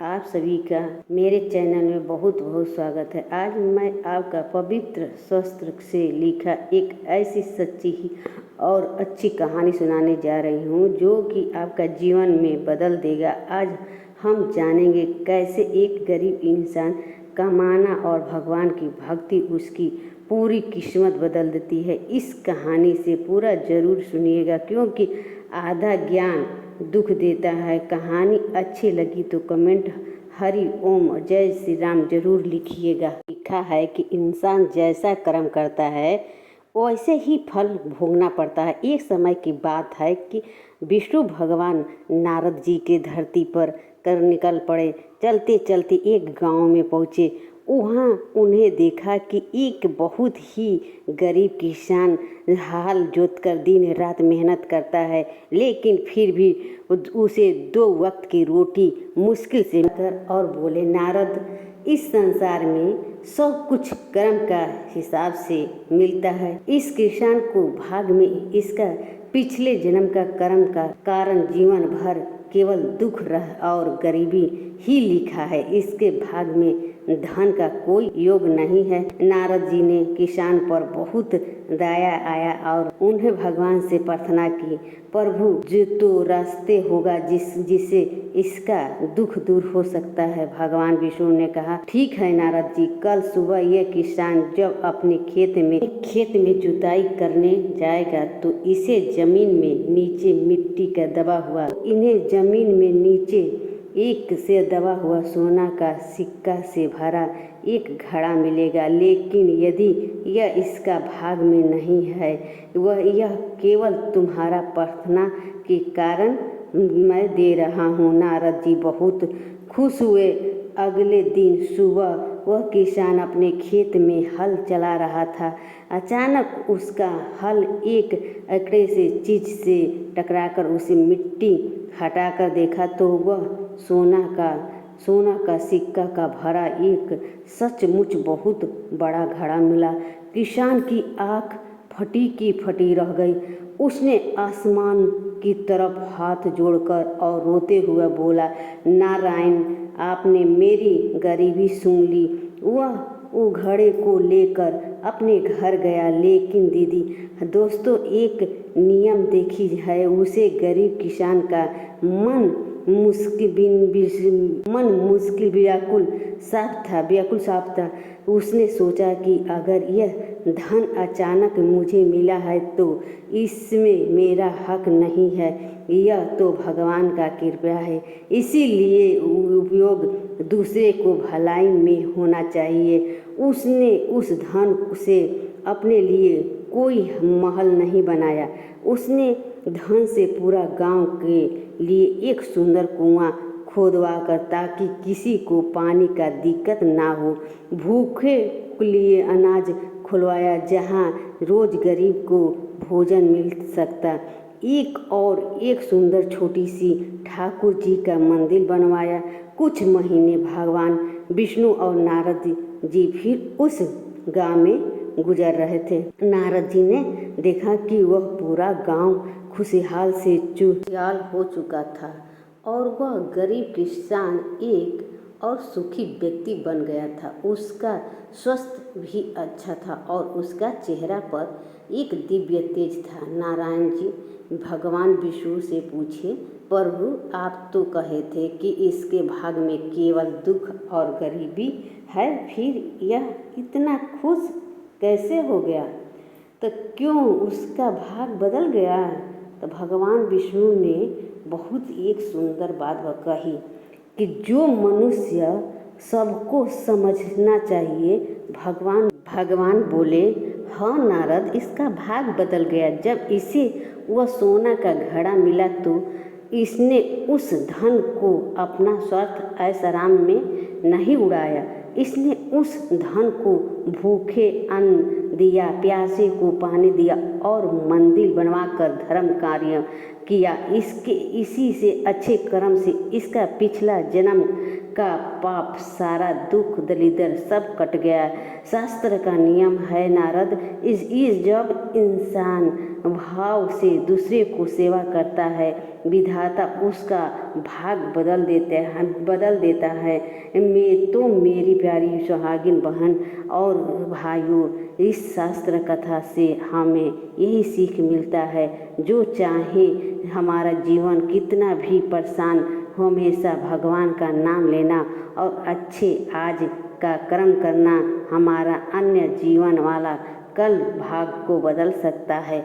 आप सभी का मेरे चैनल में बहुत बहुत स्वागत है। आज मैं आपका पवित्र शास्त्र से लिखा एक ऐसी सच्ची ही और अच्छी कहानी सुनाने जा रही हूँ जो कि आपका जीवन में बदल देगा। आज हम जानेंगे कैसे एक गरीब इंसान कमाना और भगवान की भक्ति उसकी पूरी किस्मत बदल देती है। इस कहानी से पूरा ज़रूर सुनिएगा क्योंकि आधा ज्ञान दुख देता है। कहानी अच्छी लगी तो कमेंट हरि ओम जय श्री राम जरूर लिखिएगा। लिखा है कि इंसान जैसा कर्म करता है वैसे ही फल भोगना पड़ता है। एक समय की बात है कि विष्णु भगवान नारद जी के धरती पर कर निकल पड़े। चलते चलते एक गांव में पहुँचे। वहाँ उन्हें देखा कि एक बहुत ही गरीब किसान हाल जोतकर दिन रात मेहनत करता है, लेकिन फिर भी उसे 2 वक्त की रोटी मुश्किल से कर और बोले, नारद, इस संसार में सब कुछ कर्म का हिसाब से मिलता है। इस किसान को भाग में इसका पिछले जन्म का कर्म का कारण जीवन भर केवल दुख रह और गरीबी ही लिखा है। इसके भाग में धन का कोई योग नहीं है। नारद जी ने किसान पर बहुत दया आया और उन्हें भगवान से प्रार्थना की, प्रभु जो तो रास्ते होगा जिससे इसका दुख दूर हो सकता है। भगवान विष्णु ने कहा, ठीक है नारद जी, कल सुबह यह किसान जब अपने खेत में जुताई करने जाएगा तो इसे जमीन में नीचे मिट्टी का दबा हुआ इन्हें जमीन में नीचे एक से दबा हुआ सोना का सिक्का से भरा एक घड़ा मिलेगा, लेकिन यदि यह इसका भाग में नहीं है, यह केवल तुम्हारा प्रार्थना के कारण मैं दे रहा हूँ। नारद जी बहुत खुश हुए। अगले दिन सुबह वह किसान अपने खेत में हल चला रहा था। अचानक उसका हल एक अकड़े से चीज से टकराकर उसे मिट्टी हटाकर देखा तो वह सोना का सिक्का का भरा एक सचमुच बहुत बड़ा घड़ा मिला। किसान की आँख फटी की फटी रह गई। उसने आसमान की तरफ हाथ जोड़कर और रोते हुए बोला, नारायण, आपने मेरी गरीबी सुन ली। वह वो घड़े को लेकर अपने घर गया। लेकिन दीदी दोस्तों, एक नियम देखी है, उसे गरीब किसान का मन मुश्किल व्याकुल साफ था। उसने सोचा कि अगर यह धन अचानक मुझे मिला है तो इसमें मेरा हक नहीं है, यह तो भगवान का कृपा है, इसीलिए उपयोग दूसरे को भलाई में होना चाहिए। उसने उस धन से अपने लिए कोई महल नहीं बनाया। उसने धन से पूरा गांव के लिए एक सुंदर कुआं खोदवाकर ताकि किसी को पानी का दिक्कत ना हो। भूखे के लिए अनाज खुलवाया जहां रोज गरीब को भोजन मिल सकता। एक सुंदर छोटी सी ठाकुर जी का मंदिर बनवाया। कुछ महीने भगवान विष्णु और नारद जी फिर उस गांव में गुजर रहे थे। नारद जी ने देखा कि वह पूरा गांव खुशहाल से चुहियाल हो चुका था और वह गरीब किसान एक और सुखी व्यक्ति बन गया था। उसका स्वास्थ्य भी अच्छा था और उसका चेहरा पर एक दिव्य तेज था। नारायण जी भगवान विष्णु से पूछे, प्रभु, आप तो कहे थे कि इसके भाग में केवल दुख और गरीबी है, फिर यह इतना खुश कैसे हो गया? तो क्यों उसका भाग बदल गया? तो भगवान विष्णु ने बहुत एक सुंदर बात कही कि जो मनुष्य सबको समझना चाहिए। भगवान बोले, हाँ नारद, इसका भाग बदल गया। जब इसे वह सोना का घड़ा मिला तो इसने उस धन को अपना स्वार्थ ऐशआराम में नहीं उड़ाया। इसने उस धन को भूखे अन्न दिया, प्यासे को पानी दिया और मंदिर बनवाकर धर्म कार्य किया। इसी से अच्छे कर्म से इसका पिछला जन्म का पाप सारा दुख दलिदर सब कट गया। शास्त्र का नियम है नारद, इस जब इंसान भाव से दूसरे को सेवा करता है, विधाता उसका भाग बदल देता है। तो मेरी प्यारी सुहागिन बहन और भाइयों, इस शास्त्र कथा से हमें यही सीख मिलता है, जो चाहे हमारा जीवन कितना भी परेशान, हमेशा भगवान का नाम लेना और अच्छे आज का कर्म करना हमारा अन्य जीवन वाला कल भाग को बदल सकता है।